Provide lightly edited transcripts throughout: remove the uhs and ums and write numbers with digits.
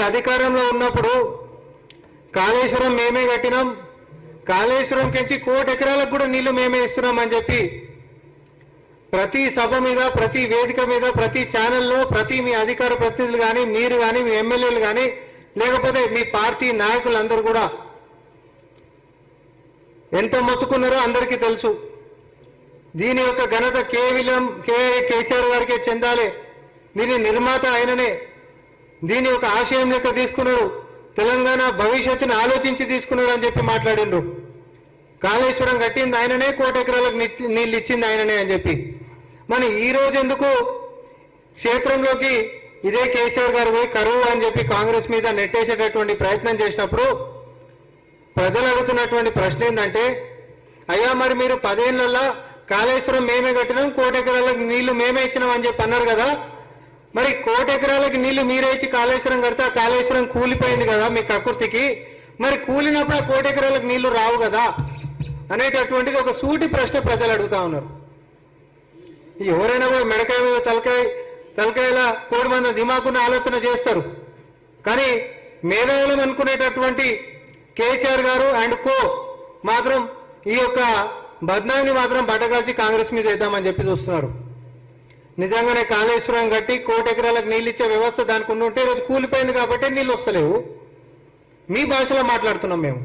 మీరు అధికారంలో ఉన్నప్పుడు కాళేశ్వరం మేమే కట్టినాం, కాళేశ్వరం కించి 1 కోటి ఎకరాలకు కూడా నీళ్లు మేమే ఇస్తున్నామని చెప్పి ప్రతి సభ మీద, ప్రతి వేదిక మీద, ప్రతి ఛానల్లో, ప్రతి మీ అధికార ప్రతినిధులు కానీ, మీరు కానీ, మీ ఎమ్మెల్యేలు కానీ, లేకపోతే మీ పార్టీ నాయకులందరూ కూడా ఎంత మొత్తుకున్నారో అందరికీ తెలుసు. దీని యొక్క ఘనత కేవలం కేసీఆర్ గారికే చెందాలి. దీని నిర్మాత ఆయననే. దీని యొక్క ఆశయం లెక్క తీసుకున్నాడు, తెలంగాణ భవిష్యత్తును ఆలోచించి తీసుకున్నాడు అని చెప్పి మాట్లాడిండ్రు. కాళేశ్వరం కట్టింది ఆయననే, 1 కోటి ఎకరాలకు నీళ్ళు ఇచ్చింది ఆయననే అని చెప్పి. మరి ఈ రోజు ఎందుకు క్షేత్రంలోకి ఇదే కేసీఆర్ గారు పోయి కరువు అని చెప్పి కాంగ్రెస్ మీద నెట్టేసేటటువంటి ప్రయత్నం చేసినప్పుడు ప్రజలు అడుగుతున్నటువంటి ప్రశ్న ఏంటంటే, అయ్యా మరి మీరు 10 ఏళ్లలో కాళేశ్వరం మేమే కట్టినాం, 1 కోటి ఎకరాలకు నీళ్లు మేమే ఇచ్చినాం అని చెప్పి అన్నారు కదా, మరి 1 కోటి ఎకరాలకు నీళ్లు మీరే ఇచ్చి కాళేశ్వరం కడితే ఆ కాళేశ్వరం కూలిపోయింది కదా మీ కకృతికి, మరి కూలినప్పుడు ఆ 1 కోటి ఎకరాలకు నీళ్లు రావు కదా అనేటటువంటిది ఒక సూటి ప్రశ్న ప్రజలు అడుగుతా ఉన్నారు. ఎవరైనా కూడా మెడకాయ మీద తలకాయలా 1 మంది దిమాకున్న ఆలోచన చేస్తారు. కానీ మేధావులం అనుకునేటటువంటి కేసీఆర్ గారు అండ్ కో మాత్రం ఈ యొక్క బద్నామిని మాత్రం బట్టగాల్చి కాంగ్రెస్ మీద వేద్దామని చెప్పి చూస్తున్నారు. నిజంగానే కాళేశ్వరం కట్టి 1 కోటి ఎకరాలకు నీళ్ళు ఇచ్చే వ్యవస్థ దానికి ఉంటే ఈరోజు కూలిపోయింది కాబట్టి నీళ్ళు వస్తలేవు. మీ భాషలో మాట్లాడుతున్నాం మేము.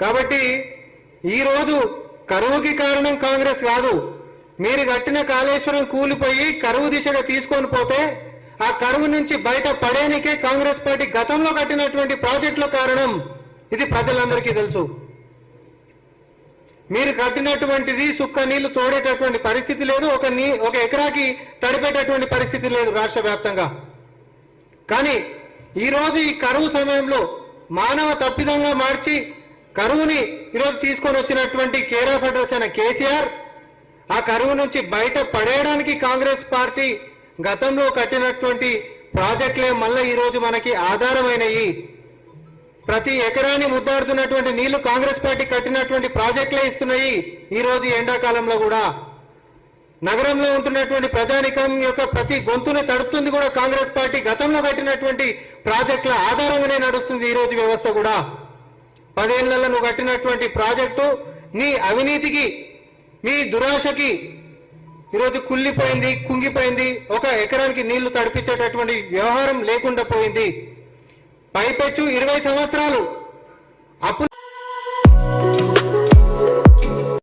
కాబట్టి ఈరోజు కరువుకి కారణం కాంగ్రెస్ కాదు. మీరు కట్టిన కాళేశ్వరం కూలిపోయి కరువు దిశగా తీసుకొని పోతే ఆ కరువు నుంచి బయట పడేనికే కాంగ్రెస్ పార్టీ గతంలో కట్టినటువంటి ప్రాజెక్టుల కారణం. ఇది ప్రజలందరికీ తెలుసు. మీరు కట్టినటువంటిది సుక్క నీళ్లు తోడేటటువంటి పరిస్థితి లేదు, ఒక ఎకరాకి తడిపేటటువంటి పరిస్థితి లేదు రాష్ట్ర వ్యాప్తంగా. కానీ ఈరోజు ఈ కరువు సమయంలో మానవ తప్పిదంగా మార్చి కరువుని ఈరోజు తీసుకొని వచ్చినటువంటి కేర్ ఆఫ్ అడ్రస్ అయిన కేసీఆర్ ఆ కరువు నుంచి బయట పడేయడానికి కాంగ్రెస్ పార్టీ గతంలో కట్టినటువంటి ప్రాజెక్టులే మళ్ళీ ఈరోజు మనకి ఆధారమైనవి. ప్రతి ఎకరాన్ని ముద్దాడుతున్నటువంటి నీళ్లు కాంగ్రెస్ పార్టీ కట్టినటువంటి ప్రాజెక్టులే ఇస్తున్నాయి. ఈరోజు ఎండాకాలంలో కూడా నగరంలో ఉంటున్నటువంటి ప్రజానికం యొక్క ప్రతి గొంతుని తడుపుతుంది కూడా కాంగ్రెస్ పార్టీ గతంలో కట్టినటువంటి ప్రాజెక్టుల ఆధారంగానే నడుస్తుంది ఈరోజు వ్యవస్థ కూడా. 10 ఏళ్లలో నువ్వు కట్టినటువంటి ప్రాజెక్టు నీ అవినీతికి, నీ దురాశకి ఈరోజు కుళ్ళిపోయింది, కుంగిపోయింది. 1 ఎకరానికి నీళ్లు తడిపించేటటువంటి వ్యవహారం లేకుండా పోయింది. పైపెచ్చు 20 సంవత్సరాలు అప్పుల